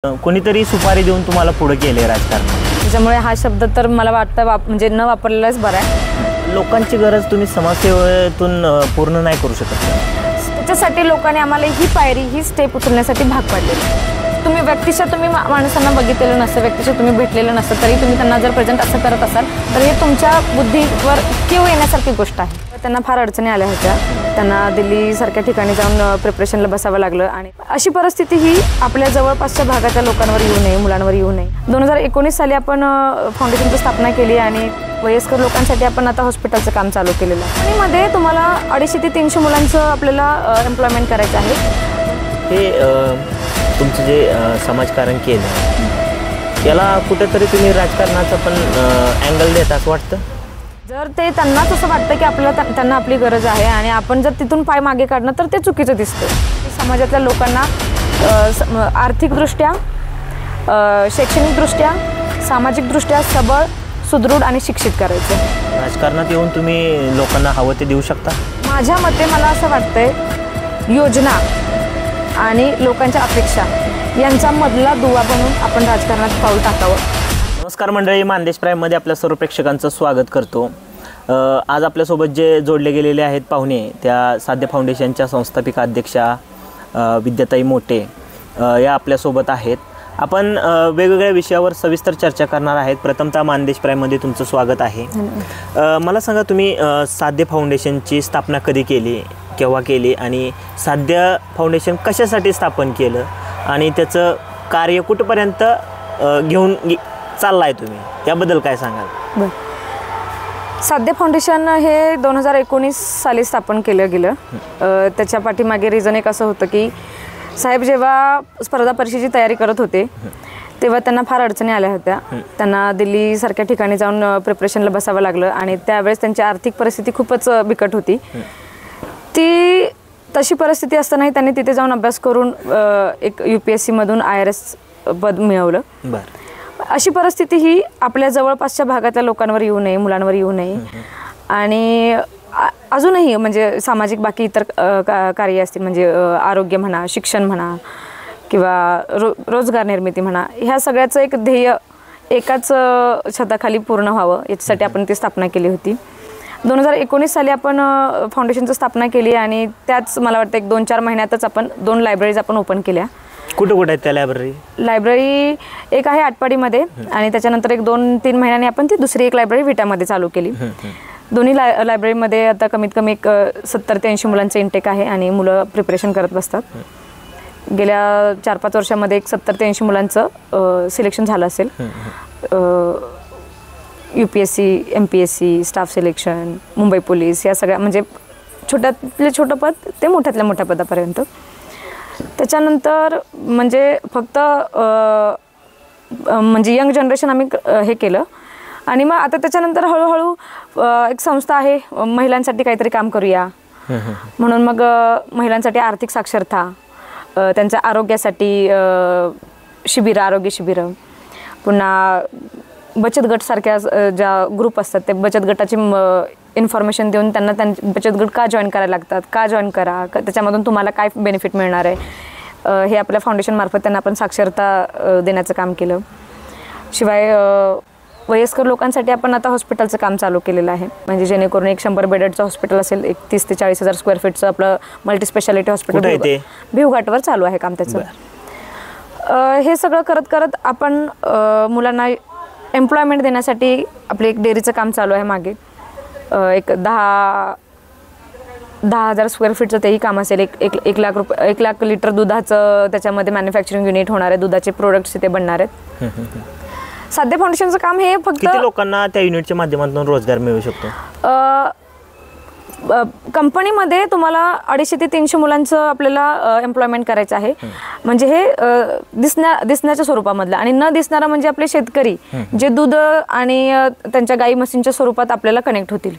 कोणीतरी सुपारी देऊन तुम्हाला पुढे केले राजकारण, त्याच्यामुळे हा शब्द तर मला वाटतं म्हणजे न वापरलेलाच बरा आहे. लोकांची गरज तुम्ही समाजसेवेतून पूर्ण नाही करू शकत. त्याच्यासाठी लोकांनी आम्हाला ही पायरी, ही स्टेप उचलण्यासाठी भाग पाडले. तुम्ही व्यक्तिशः तुम्ही माणसांना बघितलेलं नसतं, व्यक्तिशः तुम्ही भेटलेलं नसतं, तरी तुम्ही त्यांना जर प्रेझेंट असं करत असाल तर हे तुमच्या बुद्धीवर किंवा येण्यासारखी गोष्ट आहे. त्यांना फार अडचणी आल्या होत्या. त्यांना दिल्लीसारख्या ठिकाणी जाऊन प्रिपरेशनला बसावं लागलं आणि अशी परिस्थिती ही आपल्या जवळपासच्या भागाच्या लोकांवर येऊ नये, मुलांवर येऊ नये. 2019 साली आपण फाउंडेशनची स्थापना केली आणि वयस्कर लोकांसाठी आपण आता हॉस्पिटलचं काम चालू केलेलं आहे. आणि मध्ये तुम्हाला 250 ते 300 मुलांचं आपल्याला एम्प्लॉयमेंट करायचं आहे. हे तुमचं जे समाजकारण केलं याला कुठेतरी तुम्ही राजकारणाचा पण अँगल देता असं वाटतं. जर ते त्यांनाच असं वाटतं की आपल्याला त्यांना आपली गरज आहे आणि आपण जर तिथून पाय मागे काढणं तर ते चुकीचं दिसतं. समाजातल्या लोकांना आर्थिकदृष्ट्या, शैक्षणिकदृष्ट्या, सामाजिकदृष्ट्या सबळ, सुदृढ आणि शिक्षित करायचं. राजकारणात येऊन तुम्ही लोकांना हवं ते देऊ शकता. माझ्या मते मला असं वाटतंय योजना आणि लोकांच्या अपेक्षा यांचा मधला दुवा बनून आपण राजकारणात पाऊल टाकावं. नमस्कार मंडळी, मानदेश प्राईममध्ये आपल्या सर्व प्रेक्षकांचं स्वागत करतो. आज आपल्यासोबत जे जोडले गेलेले आहेत पाहुणे, त्या साध्य फाउंडेशनच्या संस्थापिका अध्यक्षा विद्याताई मोटे या आपल्यासोबत आहेत. आपण वेगवेगळ्या विषयावर सविस्तर चर्चा करणार आहेत. प्रथमतः मानदेश प्राईममध्ये तुमचं स्वागत आहे. मला सांगा, तुम्ही साध्य फाउंडेशनची स्थापना कधी केली, केव्हा केली आणि साध्य फाउंडेशन कशासाठी स्थापन केलं आणि त्याचं कार्य कुठपर्यंत घेऊन चाललाय तुम्ही, त्याबद्दल काय सांगाल? साध्य फाउंडेशन हे 2019 साली स्थापन केलं गेलं. त्याच्या पाठीमागे रिझन एक असं होतं की साहेब जेव्हा स्पर्धा परीक्षेची तयारी करत होते तेव्हा त्यांना फार अडचणी आल्या होत्या. त्यांना दिल्लीसारख्या ठिकाणी जाऊन प्रिपरेशनला बसावं लागलं आणि त्यावेळेस त्यांची आर्थिक परिस्थिती खूपच बिकट होती. ती तशी परिस्थिती असतानाही त्यांनी तिथे जाऊन अभ्यास करून एक UPSC मधून IRS पद मिळवलं. अशी परिस्थिती ही आपल्या जवळपासच्या भागातल्या लोकांवर येऊ नये, मुलांवर येऊ नये. आणि अजूनही म्हणजे सामाजिक बाकी इतर कार्य असतील, म्हणजे आरोग्य म्हणा, शिक्षण म्हणा किंवा रोजगार निर्मिती म्हणा, ह्या सगळ्याचं एक ध्येय एकाच छताखाली पूर्ण व्हावं याच्यासाठी आपण ती स्थापना केली होती. 2019 साली आपण फाउंडेशनची स्थापना केली आणि त्याच मला वाटतं एक 2-4 महिन्यातच आपण 2 लायब्ररीज आपण ओपन केल्या. कुठं कुठं आहेत त्या लायब्ररी? एक आहे आटपाडीमध्ये आणि त्याच्यानंतर एक 2-3 महिन्यांनी आपण ती दुसरी एक लायब्ररी विटामध्ये चालू केली. दोन्ही लायब्ररीमध्ये आता कमीत कमी एक 70 ते 80 मुलांचं इंटेक आहे आणि मुलं प्रिपरेशन करत बसतात. गेल्या 4-5 वर्षामध्ये एक 70 ते 80 मुलांचं सिलेक्शन झालं असेल. UPSC, MPSC, staff selection, Mumbai police, या सगळ्या म्हणजे छोट्यातले छोटं पद ते मोठ्यातल्या मोठ्या पदापर्यंत. त्याच्यानंतर म्हणजे फक्त म्हणजे यंग जनरेशन आम्ही हे केलं आणि मग आता त्याच्यानंतर हळूहळू एक संस्था आहे, महिलांसाठी काहीतरी काम करूया म्हणून मग महिलांसाठी आर्थिक साक्षरता, त्यांच्या आरोग्यासाठी शिबिरं, आरोग्य शिबिरं, पुन्हा बचत गट सारख्या ज्या ग्रुप असतात ते बचत गटाची इन्फॉर्मेशन देऊन त्यांना बचत गट का जॉईन करायला लागतात, का जॉईन करा, त्याच्यामधून तुम्हाला काय बेनिफिट मिळणार आहे, हे आपल्या फाउंडेशनमार्फत त्यांना आपण साक्षरता देण्याचं काम केलं. शिवाय वयस्कर लोकांसाठी आपण आता हॉस्पिटलचं काम चालू केलेलं आहे. म्हणजे जेणेकरून एक 100 बेडेडचं हॉस्पिटल असेल, एक 30 ते 40 हजार स्क्वेअर फीटचं आपलं मल्टी स्पेशालिटी हॉस्पिटल भिवघाटवर चालू आहे काम त्याचं. हे सगळं करत करत आपण मुलांना एम्प्लॉयमेंट देण्यासाठी आपलं एक डेअरीचं काम चालू आहे. मागे एक 10,000 स्क्वेअर फीटचं तेही काम असेल. 1 लाख लिटर दुधाचं त्याच्यामध्ये मॅन्युफॅक्चरिंग युनिट होणार आहे, दुधाचे प्रोडक्ट्स तिथे बनणार आहेत. साध्य फाउंडेशनचं काम हे फक्त किती लोकांना त्या युनिटच्या माध्यमातून रोजगार मिळू शकतो? कंपनीमध्ये तुम्हाला 250 ते 300 मुलांचं आपल्याला एम्प्लॉयमेंट करायचं आहे. म्हणजे हे दिसण्याच्या स्वरूपामधलं आणि न दिसणारा म्हणजे आपले शेतकरी जे दूध आणि त्यांच्या गाई म्हशींच्या स्वरूपात आपल्याला कनेक्ट होतील.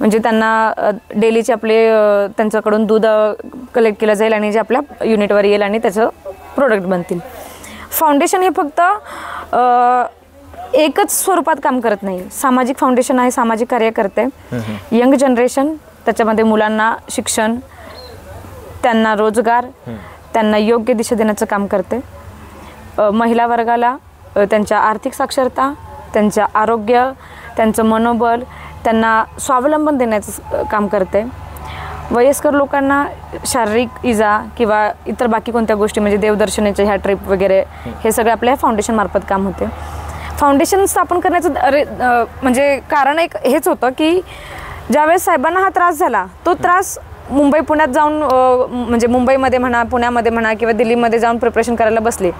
म्हणजे त्यांना डेलीचे आपले त्यांच्याकडून दूध कलेक्ट केलं जाईल आणि जे आपल्या युनिटवर येईल आणि त्याचं प्रोडक्ट बनतील. फाउंडेशन हे फक्त एकच स्वरूपात काम करत नाही. सामाजिक फाउंडेशन आहे, सामाजिक कार्य करते. यंग जनरेशन, त्याच्यामध्ये मुलांना शिक्षण, त्यांना रोजगार, त्यांना योग्य दिशा देण्याचं काम करते. महिला वर्गाला त्यांच्या आर्थिक साक्षरता, त्यांचं आरोग्य, त्यांचं मनोबल, त्यांना स्वावलंबन देण्याचं काम करते. वयस्कर लोकांना शारीरिक इजा किंवा इतर बाकी कोणत्या गोष्टी म्हणजे देवदर्शनाच्या ह्या ट्रिप वगैरे हे सगळं आपल्या फाउंडेशनमार्फत काम होते. फाउंडेशन स्थापन करण्याचं म्हणजे कारण एक हेच होतं की ज्यावेळेस साहेबांना हा त्रास झाला, तो त्रास मुंबई पुण्यात जाऊन म्हणजे मुंबईमध्ये म्हणा, पुण्यामध्ये म्हणा किंवा दिल्लीमध्ये जाऊन प्रिपरेशन करायला बसले,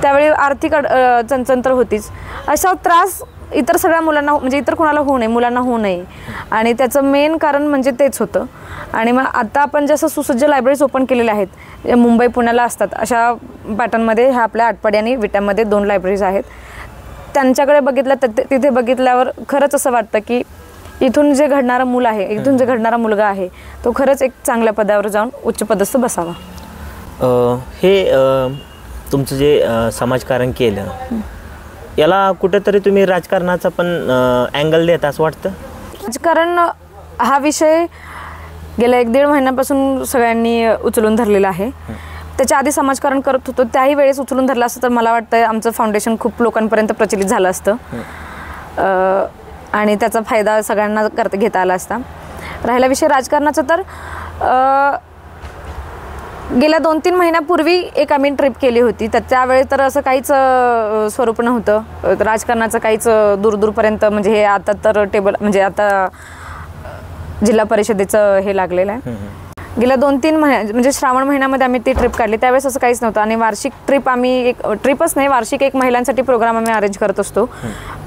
त्यावेळी आर्थिक चणचण तर होतीच. असा त्रास इतर सगळ्या मुलांना म्हणजे इतर कोणाला होऊ नये, मुलांना होऊ नये, आणि त्याचं मेन कारण म्हणजे तेच होतं. आणि मग आता आपण जसं सुसज्ज लायब्ररीज ओपन केलेल्या आहेत, मुंबई पुण्याला असतात अशा पॅटर्नमध्ये ह्या आपल्या आटपाडी आणि विट्यामध्ये 2 लायब्ररीज आहेत. त्यांच्याकडे बघितलं तर तिथे बघितल्यावर खरंच असं वाटतं की इथून जे घडणारं मूल आहे, इथून जे घडणारा मुलगा आहे, तो खरंच एक चांगल्या पदावर जाऊन उच्च पदस्थ बसावा. हे तुमचं जे समाजकारण केलं, याला कुठेतरी तुम्ही राजकारणाचा पण अँगल देता असं वाटतं? राजकारण हा विषय गेल्या 1-1.5 महिन्यापासून सगळ्यांनी उचलून धरलेला आहे. त्याच्या आधी समाजकारण करत होतो, त्याही वेळेस उचलून धरलं असतं तर मला वाटतं आमचं फाउंडेशन खूप लोकांपर्यंत प्रचलित झालं असतं आणि त्याचा फायदा सगळ्यांना घेता आला असता. राहिला विषय राजकारणाचा, तर गेल्या 2-3 महिन्यापूर्वी एक आम्ही ट्रिप केली होती, तर त्यावेळी तर असं काहीच स्वरूप नव्हतं राजकारणाचं, काहीच दूरपर्यंत. म्हणजे हे आता तर टेबल म्हणजे आता जिल्हा परिषदेचं हे लागलेलं आहे. गेल्या 2-3 महिन्या म्हणजे श्रावण महिन्यामध्ये आम्ही ती ट्रिप काढली, त्यावेळेस असं काहीच नव्हतं. आणि वार्षिक ट्रिप आम्ही एक ट्रिपच नाही, वार्षिक एक महिलांसाठी प्रोग्राम आम्ही अरेंज करत असतो.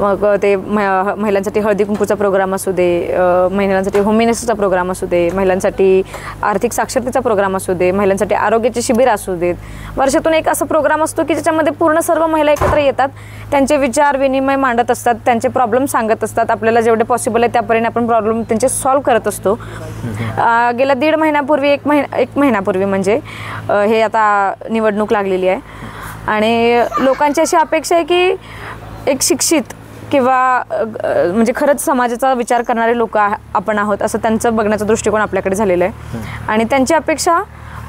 मग ते महिलांसाठी हळदी कुंकूचा प्रोग्राम असू दे, महिलांसाठी होम मिनिस्टरचा प्रोग्राम असू दे, महिलांसाठी आर्थिक साक्षरतेचा प्रोग्राम असू दे, महिलांसाठी आरोग्याचे शिबिर असू देत. वर्षातून एक असा प्रोग्राम असतो की ज्याच्यामध्ये पूर्ण सर्व महिला एकत्र येतात, त्यांचे विचार विनिमय मांडत असतात, त्यांचे प्रॉब्लेम सांगत असतात. आपल्याला जेवढे पॉसिबल आहे त्यापर्यंत आपण प्रॉब्लेम त्यांचे सॉल्व्ह करत असतो. गेल्या 1.5 महिन्यापूर्वी एक महिन्यापूर्वी म्हणजे हे आता निवडणूक लागलेली आहे आणि लोकांची अशी अपेक्षा आहे की एक शिक्षित किंवा म्हणजे खरंच समाजाचा विचार करणारे लोक आपण आहोत असं त्यांचं बघण्याचा दृष्टिकोन आपल्याकडे झालेला आहे. आणि त्यांची अपेक्षा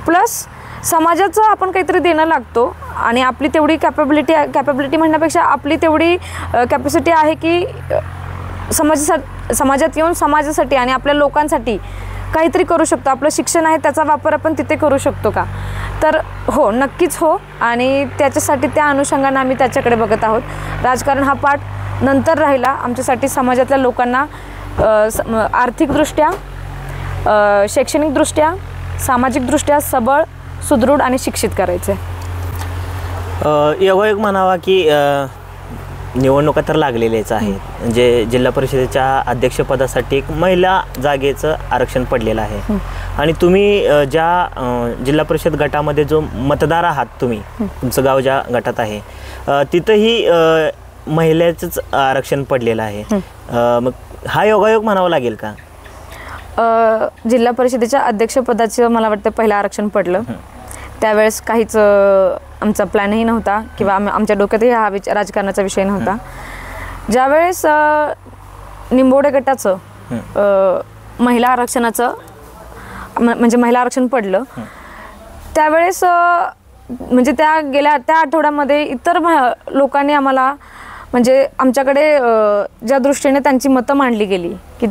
प्लस समाजाचं आपण काहीतरी देणं लागतो आणि आपली तेवढी कॅपॅबिलिटी म्हणण्यापेक्षा आपली तेवढी कॅपॅसिटी आहे की समाजात येऊन समाजासाठी आणि आपल्या लोकांसाठी काहीतरी करू शकतो. आपलं शिक्षण आहे त्याचा वापर आपण तिथे करू शकतो का? तर हो, नक्कीच हो. आणि त्याच्यासाठी त्या अनुषंगाने आम्ही त्याच्याकडे बघत आहोत. राजकारण हा पाठ नंतर राहिला. आमच्यासाठी समाजातल्या लोकांना आर्थिकदृष्ट्या, शैक्षणिकदृष्ट्या, सामाजिकदृष्ट्या सबळ, सुदृढ आणि शिक्षित करायचे. योगायोग म्हणावा की निवडणुका तर लागलेल्याच आहेत. म्हणजे जिल्हा परिषदेच्या अध्यक्षपदासाठी एक महिला जागेचं आरक्षण पडलेलं आहे आणि तुम्ही ज्या जिल्हा परिषद गटामध्ये जो मतदार आहात, तुमचं गाव ज्या गटात आहे तिथंही महिलेचंच आरक्षण पडलेलं आहे. मग हा योगायोग म्हणावा लागेल का? जिल्हा परिषदेच्या अध्यक्षपदाचं मला वाटतं पहिलं आरक्षण पडलं. त्यावेळेस काहीच आमचा प्लॅनही नव्हता किंवा आमच्या डोक्यातही हा राजकारणाचा विषय नव्हता. ज्यावेळेस निंबोडे गटाचं महिला आरक्षणाचं म्हणजे महिला आरक्षण पडलं, त्यावेळेस म्हणजे त्या आठवड्यामध्ये इतर लोकांनी आम्हाला म्हणजे आमच्याकडे ज्या दृष्टीने त्यांची मतं मांडली गेली की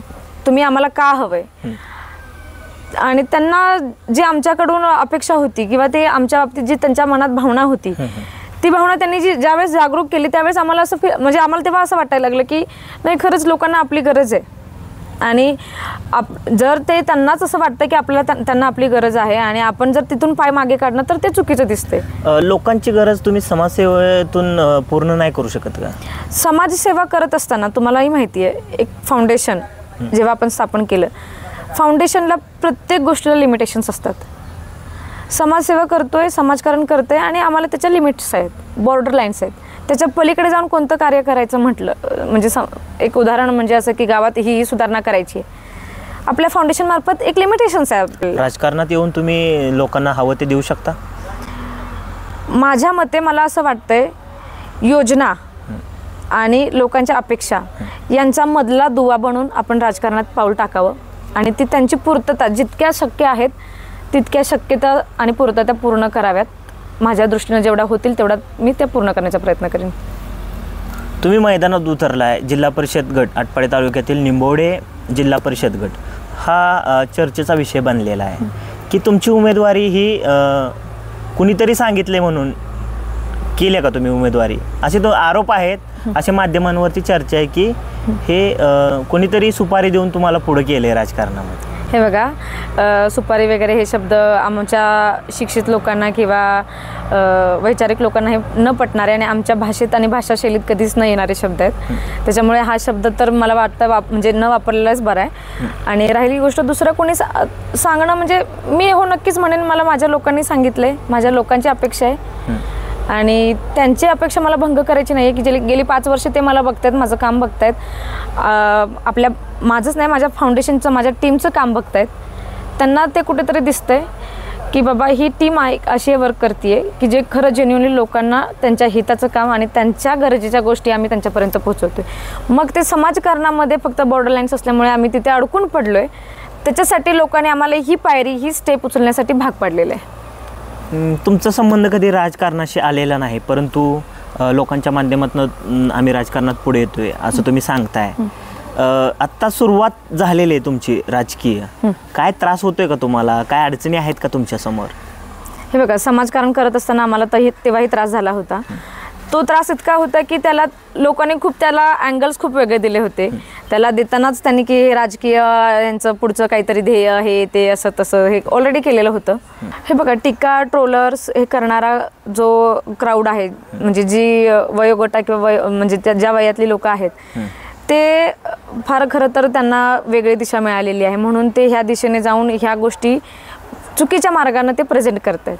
तुम्ही आम्हाला का हवंय, आणि त्यांना जी आमच्याकडून अपेक्षा होती किंवा ते आमच्या बाबतीत जी त्यांच्या मनात भावना होती, ती भावना त्यांनी ज्यावेळेस जागरूक केली त्यावेळेस आम्हाला असं म्हणजे आम्हाला तेव्हा असं वाटायला लागलं की नाही, खरंच लोकांना आपली गरज आहे. आणि जर ते त्यांनाच असं वाटतं की आपल्याला त्यांना आपली गरज आहे आणि आपण जर तिथून पाय मागे काढणं तर ते चुकीचं दिसते. लोकांची गरज तुम्ही समाजसेवेतून पूर्ण नाही करू शकत का? समाजसेवा करत असताना तुम्हालाही माहिती आहे, एक फाउंडेशन जेव्हा आपण स्थापन केलं, फाउंडेशनला प्रत्येक गोष्टीला लिमिटेशन्स असतात. समाजसेवा करतोय, समाजकारण करतोय आणि आम्हाला त्याच्या लिमिट्स आहेत, बॉर्डर लाईन्स आहेत. त्याच्या पलीकडे जाऊन कोणतं कार्य करायचं म्हटलं म्हणजे एक उदाहरण म्हणजे असं की गावात ही सुधारणा करायची आहे, आपल्या फाउंडेशनमार्फत एक लिमिटेशन्स आहे. राजकारणात येऊन तुम्ही लोकांना हवं ते देऊ शकता? माझ्या मते मला असं वाटतंय योजना आणि लोकांच्या अपेक्षा यांचा मधला दुवा बनून आपण राजकारणात पाऊल टाकावं आणि ती त्यांची पूर्तता जितक्या शक्य आहेत तितक्या शक्यता आणि पूर्तता पूर्ण कराव्यात माझ्या दृष्टीनं जेवढा होतील तेवढा मी ते पूर्ण करण्याचा प्रयत्न करेन. तुम्ही मैदानात उतरला आहे. जिल्हा परिषद गट आटपाडी तालुक्यातील निंबवडे जिल्हा परिषद गट हा चर्चेचा विषय बनलेला आहे की तुमची उमेदवारी ही कुणीतरी सांगितले म्हणून केली का तुम्ही उमेदवारी, असे तो आरोप आहेत. अशा माध्यमांवरती चर्चा आहे की हे कोणीतरी सुपारी देऊन तुम्हाला पुढे केले राजकारणामध्ये. हे बघा, सुपारी वगैरे हे शब्द आमच्या शिक्षित लोकांना किंवा वैचारिक लोकांना हे न पटणारे आणि आमच्या भाषेत आणि भाषाशैलीत कधीच न येणारे शब्द आहेत. त्याच्यामुळे हा शब्द तर मला वाटतं म्हणजे न वापरलेलाच बरा आहे. आणि राहिली गोष्ट दुसरं कोणी सांगणं, म्हणजे मी हो नक्कीच म्हणेन, मला माझ्या लोकांनी सांगितलं, माझ्या लोकांची अपेक्षा आहे आणि त्यांची अपेक्षा मला भंग करायची नाही आहे की गेली 5 वर्ष ते मला बघतायत, माझं काम बघतायत, माझंच नाही माझ्या फाउंडेशनचं माझ्या टीमचं काम बघतायत. त्यांना ते कुठेतरी दिसतंय की बाबा ही टीम अशी वर्क करते की जे खरं जेन्युइनली लोकांना त्यांच्या हिताचं काम आणि त्यांच्या गरजेच्या गोष्टी आम्ही त्यांच्यापर्यंत पोहोचवतोय. मग ते समाजकारणामध्ये फक्त बॉर्डरलाईन्स असल्यामुळे आम्ही तिथे अडकून पडलो आहे. त्याच्यासाठी लोकांनी आम्हाला ही पायरी ही स्टेप उचलण्यासाठी भाग पाडलेलं आहे. तुमचा संबंध कधी राजकारणाशी आलेला नाही, परंतु लोकांच्या माध्यमातून आम्ही राजकारणात पुढे येतोय असं तुम्ही सांगताय. आत्ता सुरुवात झालेली आहे तुमची राजकीय. काय त्रास होतोय का तुम्हाला, काय अडचणी आहेत का तुमच्या समोर? हे बघा, समाजकारण करत असताना आम्हाला तेव्हाही त्रास झाला होता. तो त्रास इतका होता की त्याला लोकांनी त्याला अँगल्स खूप वेगळे दिले होते. त्याला देतानाच त्यांनी की राजकीय यांचं पुढचं काहीतरी ध्येय हे ते असं तसं हे ऑलरेडी केलेलं होतं. हे बघा, टीका ट्रोलर्स हे करणारा जो क्राऊड आहे, म्हणजे जी वयोगटा किंवा म्हणजे ज्या वयातली लोक आहेत ते फार खरं तर त्यांना वेगळी दिशा मिळालेली आहे म्हणून ते ह्या दिशेने जाऊन ह्या गोष्टी चुकीच्या मार्गाने ते प्रेझेंट करत आहेत.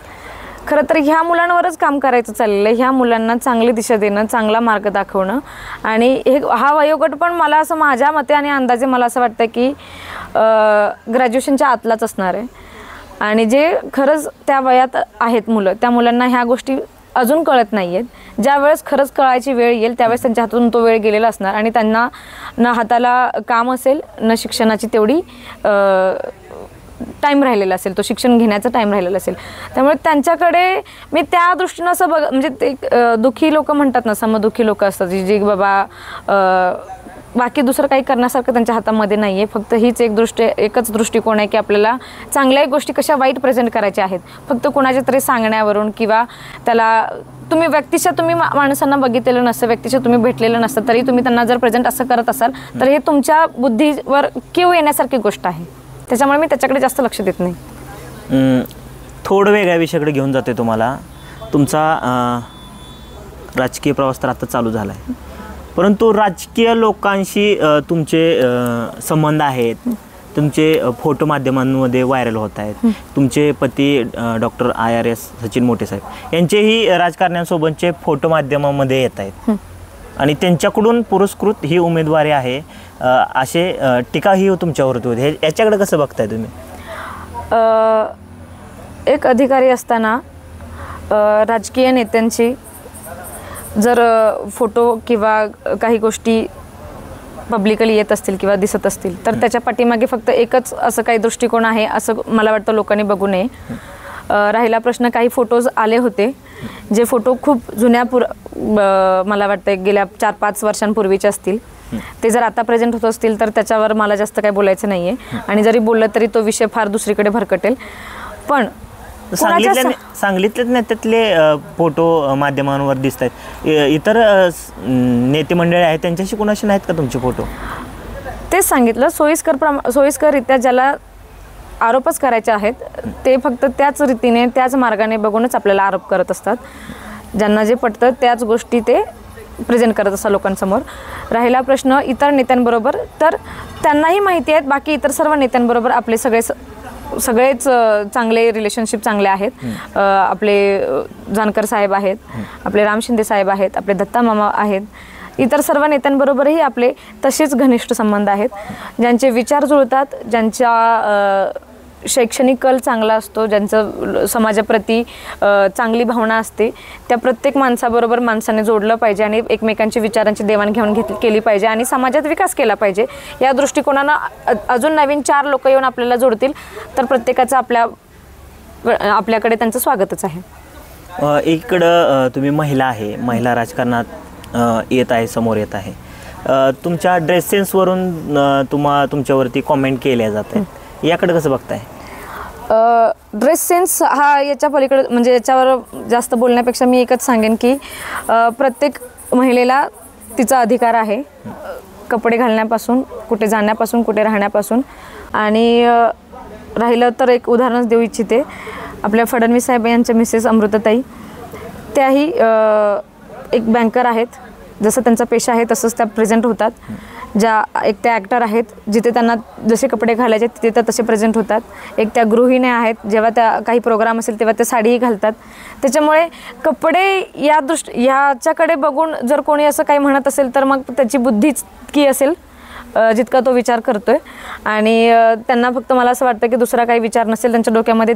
खरं तर ह्या मुलांवरच काम करायचं चाललेलं आहे. ह्या मुलांना चांगली दिशा देणं, चांगला मार्ग दाखवणं आणि हा वयोगट पण मला असं माझ्या मते आणि अंदाजे मला असं वाटतं की ग्रॅज्युएशनच्या आतलाच असणार आहे. आणि जे खरंच त्या वयात आहेत मुलं, त्या मुलांना ह्या गोष्टी अजून कळत नाही आहेत. ज्या वेळेस खरंच कळायची वेळ येईल त्यावेळेस त्यांच्या हातून तो वेळ गेलेला असणार आणि त्यांना ना हाताला काम असेल ना शिक्षणाची तेवढी टाईम राहिलेला असेल, तो शिक्षण घेण्याचा टाईम राहिलेला असेल. त्यामुळे त्यांच्याकडे मी त्या दृष्टीनं असं म्हणजे ते दुःखी लोक म्हणतात ना, समदुःखी लोक असतात जी बाबा बाकी दुसरं काही करण्यासारखं त्यांच्या हातामध्ये नाही आहे. फक्त हीच एकच दृष्टिकोन आहे की आपल्याला चांगल्या गोष्टी कशा वाईट प्रेझेंट करायच्या आहेत. फक्त कोणाच्या तरी सांगण्यावरून किंवा त्याला तुम्ही व्यक्तिशः तुम्ही माणसांना बघितलेलं नसतं, व्यक्तिशः तुम्ही भेटलेलं नसतं, तरी तुम्ही त्यांना जर प्रेझेंट असं करत असाल तर हे तुमच्या बुद्धीवर कीव येण्यासारखी गोष्ट आहे. त्याच्यामुळे मी त्याच्याकडे जास्त लक्ष देत नाही. थोडं वेगळ्या विषयाकडे घेऊन जाते तुम्हाला. तुमचा राजकीय प्रवास तर आता चालू झाला आहे, परंतु राजकीय लोकांशी तुमचे संबंध आहेत, तुमचे फोटो माध्यमांमध्ये व्हायरल होत आहेत. तुमचे पती डॉक्टर IRS सचिन मोटे साहेब यांचेही राजकारण्यांसोबतचे फोटो माध्यमामध्ये येत आहेत आणि त्यांच्याकडून पुरस्कृत ही उमेदवारी आहे असे टीका ही तुमच्यावरती होते. याच्याकडे कसं बघताय तुम्ही? एक अधिकारी असताना राजकीय नेत्यांची जर फोटो किंवा काही गोष्टी पब्लिकली येत असतील किंवा दिसत असतील तर त्याच्या पाठीमागे फक्त एकच असं काही दृष्टिकोन आहे असं मला वाटतं लोकांनी बघू नये. राहिला प्रश्न, काही फोटोज आले होते जे फोटो खूप जुन्या मला वाटतं गेल्या 4-5 वर्षांपूर्वीचे असतील. ते जर आता प्रेझेंट होत असतील तर त्याच्यावर मला जास्त काही बोलायचं नाही आहे आणि जरी बोललं तरी तो विषय फार दुसरीकडे भरकटेल. पण सांगलीतले नेत्यातले फोटो माध्यमांवर दिसत आहेत, इतर नेते मंडळी आहेत त्यांच्याशी कुणाशी नाहीत का तुमचे फोटो? तेच सांगितलं, सोयीस्कररित्या ज्याला आरोपच करायचे आहेत ते फक्त त्याच रीतीने त्याच मार्गाने बघूनच आपल्याला आरोप करत असतात. ज्यांना जे पटतं त्याच गोष्टी ते प्रेझेंट करत असतात लोकांसमोर. राहिला प्रश्न इतर नेत्यांबरोबर, तर त्यांनाही माहिती आहेत बाकी इतर सर्व नेत्यांबरोबर आपले सगळेच चांगले रिलेशनशिप चांगले आहेत. आपले जानकर साहेब आहेत, आपले राम शिंदे साहेब आहेत, आपले दत्ता मामा आहेत, इतर सर्व नेत्यांबरोबरही आपले तसेच घनिष्ठ संबंध आहेत. ज्यांचे विचार जुळतात, ज्यांच्या शैक्षणिक कल चांगला असतो, ज्यांचं समाजाप्रती चांगली भावना असते, त्या प्रत्येक माणसाबरोबर माणसाने जोडलं पाहिजे आणि एकमेकांच्या विचारांची देवाणघेवाण केली पाहिजे आणि समाजात विकास केला पाहिजे. या दृष्टिकोनानं अजून नवीन 4 लोक येऊन आपल्याला जोडतील तर प्रत्येकाचं आपल्याकडे त्यांचं स्वागतच आहे. एकीकडं तुम्ही महिला आहे, महिला राजकारणात येत आहे, समोर येत आहे. तुमच्या ड्रेस सेन्सवरून तुमच्यावरती कॉमेंट केल्या जात आहेत, याकडे कसं बघताय? ड्रेस सेन्स हा याच्या पलीकडे म्हणजे याच्यावर जास्त बोलण्यापेक्षा मी एकच सांगेन की प्रत्येक महिलेला तिचा अधिकार आहे कपडे घालण्यापासून, कुठे जाण्यापासून, कुठे राहण्यापासून. आणि राहिलं तर एक उदाहरणच देऊ इच्छिते, आपल्या फडणवीस साहेब यांच्या मिसेस अमृताताई, त्याही एक बँकर आहेत. जसं त्यांचा पेशा आहे तसंच त्या प्रेझेंट होतात. ज्या एक त्या ॲक्टर आहेत, जिथे त्यांना जसे कपडे घालायचे तिथे त्या तसे प्रेझेंट होतात. एक त्या गृहिण्या आहेत, जेव्हा त्या काही प्रोग्राम असेल तेव्हा त्या साडीही घालतात. त्याच्यामुळे कपडे ह्याच्याकडे बघून जर कोणी असं काही म्हणत असेल तर मग त्याची बुद्धीच की असेल जितका तो विचार करतोय. आणि त्यांना फक्त मला असं वाटतं की दुसरा काही विचार नसेल त्यांच्या डोक्यामध्ये,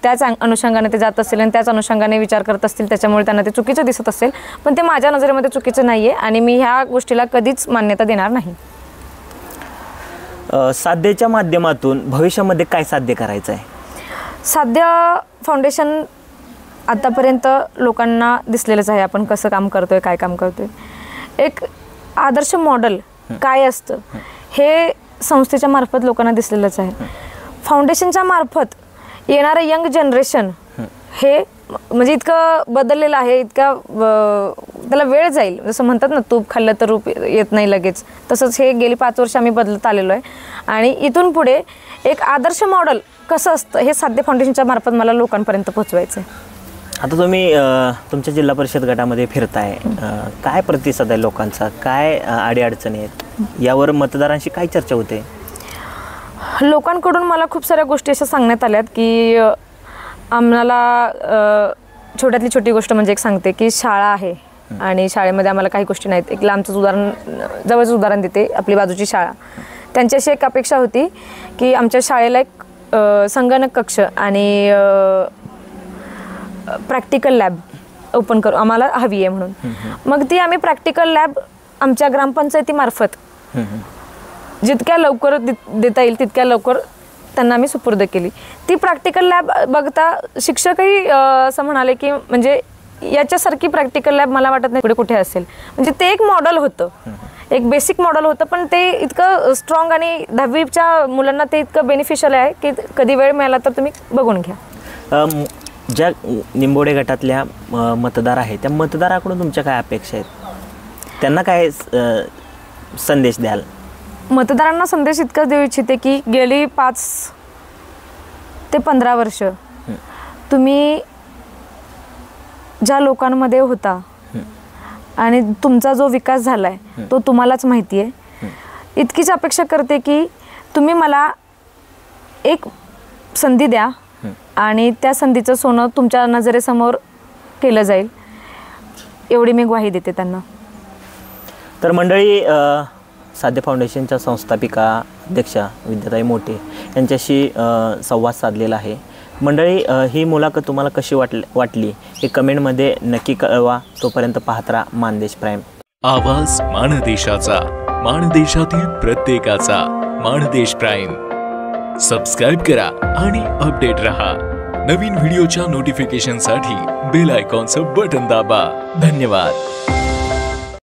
त्याच अनुषंगाने ते जात असतील आणि त्याच अनुषंगाने विचार करत असतील, त्याच्यामुळे त्यांना ते चुकीचं दिसत असेल. पण ते माझ्या नजरेमध्ये चुकीचं नाही आहे आणि मी ह्या गोष्टीला कधीच मान्यता देणार नाही. साध्यच्या माध्यमातून भविष्यामध्ये काय साध्य करायचं आहे? साध्य फाउंडेशन आतापर्यंत लोकांना दिसलेलंच आहे, आपण कसं काम करतोय, काय काम करतोय. एक आदर्श मॉडेल काय असतं हे संस्थेच्या मार्फत लोकांना दिसलेलंच आहे. फाउंडेशनच्या मार्फत येणारं यंग जनरेशन हे म्हणजे इतकं बदललेलं आहे, इतका त्याला वेळ जाईल. जसं म्हणतात ना, तूप खाल्लं तर रूप येत नाही लगेच, तसंच हे गेली 5 वर्ष आम्ही बदलत आलेलो आहे. आणि इथून पुढे एक आदर्श मॉडेल कसं असतं हे साध्य फाउंडेशनच्या मार्फत मला लोकांपर्यंत पोहोचवायचं आहे. आता तुम्ही तुमच्या जिल्हा परिषद गटामध्ये फिरताय, काय प्रतिसाद आहे लोकांचा, काय अडीअडचणी आहेत, यावर मतदारांशी काय चर्चा होते? लोकांकडून मला खूप साऱ्या गोष्टी अशा सांगण्यात आल्यात की आम्हाला छोट्यातली छोटी गोष्ट म्हणजे एक सांगते की शाळा आहे आणि शाळेमध्ये आम्हाला काही गोष्टी नाहीत. एक लांबचंच उदाहरण, जवळच उदाहरण देते, आपली बाजूची शाळा. त्यांची अशी एक अपेक्षा होती की आमच्या शाळेला एक संगणक कक्ष आणि प्रॅक्टिकल लॅब ओपन करू आम्हाला हवी आहे म्हणून. मग ती आम्ही प्रॅक्टिकल लॅब आमच्या ग्रामपंचायतीमार्फत जितक्या लवकर देता येईल तितक्या लवकर त्यांना आम्ही सुपूर्द केली. ती प्रॅक्टिकल लॅब बघता शिक्षकही असं म्हणाले की म्हणजे याच्यासारखी प्रॅक्टिकल लॅब मला वाटत नाही पुढे कुठे असेल. म्हणजे ते एक मॉडेल होतं, एक बेसिक मॉडेल होतं, पण ते इतकं स्ट्रॉंग आणि 10वीच्या मुलांना ते इतकं बेनिफिशियल आहे की कधी वेळ मिळाला तर तुम्ही बघून घ्या. ज्या निंबोडे गटातल्या मतदार आहेत त्या मतदाराकडून तुमच्या काय अपेक्षा आहेत, त्यांना काय संदेश द्याल? मतदारांना संदेश इतकाच देऊ इच्छिते की गेली 5 ते 15 वर्ष तुम्ही ज्या लोकांमध्ये होता आणि तुमचा जो विकास झाला आहे तो तुम्हालाच माहिती आहे. इतकीच अपेक्षा करते की तुम्ही मला एक संधी द्या आणि त्या संधीचं सोनं तुमच्या नजरेसमोर केलं जाईल, एवढी मी ग्वाही देते त्यांना. तर मंडळी, साध्य फाउंडेशनच्या संस्थापिका अध्यक्षा विद्याताई मोटे यांच्याशी संवाद साधलेला आहे. मंडळी, ही मुलाखत तुम्हाला कशी वाटली हे कमेंटमध्ये नक्की कळवा. तोपर्यंत पाहत राहा मानदेश प्राईम. आवाज माणदेशाचा, माणदेशातील प्रत्येकाचा. मानदेश प्राईम सबस्क्राईब करा आणि अपडेट रहा. नवीन व्हिडिओच्या नोटिफिकेशनसाठी बेल आयकॉनचं बटन दाबा. धन्यवाद.